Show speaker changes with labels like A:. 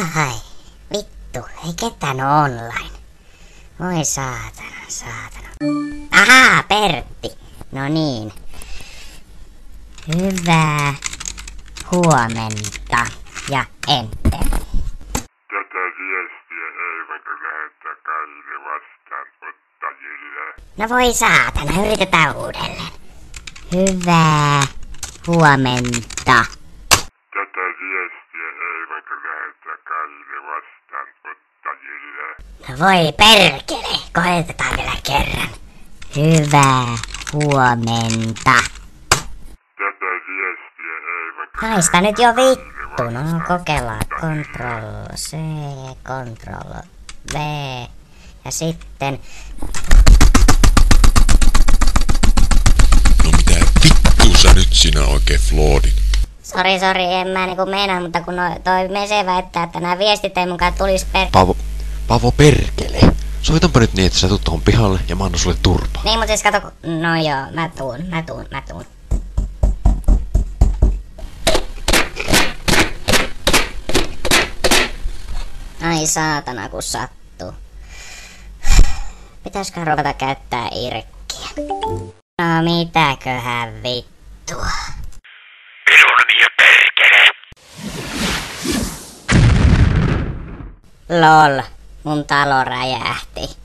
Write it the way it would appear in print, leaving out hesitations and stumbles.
A: Ai, vittu, ei ketään oo online. Voi saatana. Ahaa, Pertti. No niin. Hyvää huomenta ja enter.
B: Tätä viestiä eivät lähettää kaikille vastaanottajille.
A: No voi saatana, yritetään uudelleen. Hyvää huomenta.
B: Tätä viestiä eivät lähettää kaikille vastaanottajille.
A: No voi perkele, koetetaan vielä kerran. Hyvää huomenta.
B: Tätä viestiä eivät
A: Haista nyt jo vittu, no kokeillaan. Ctrl C, Ctrl V ja sitten...
C: No mitä vittu sä nyt sinä oikein floodit?
A: Sori, en mä niinku meinaa, mutta kun toi Mese väittää, että nämä viestit ei mukaan tulis
C: Pavo perkele. Soitanpa nyt niin, että sä tuut tohon pihalle ja mä annan sulle turpaa.
A: Niin, mut siis kato... No joo, mä tuun. Ai saatana, kun sattuu. Pitäisikö ruveta käyttää irkkiä? No mitäköhän vittua?
B: Minun nimi on perkele.
A: Lol, mun talo räjähti.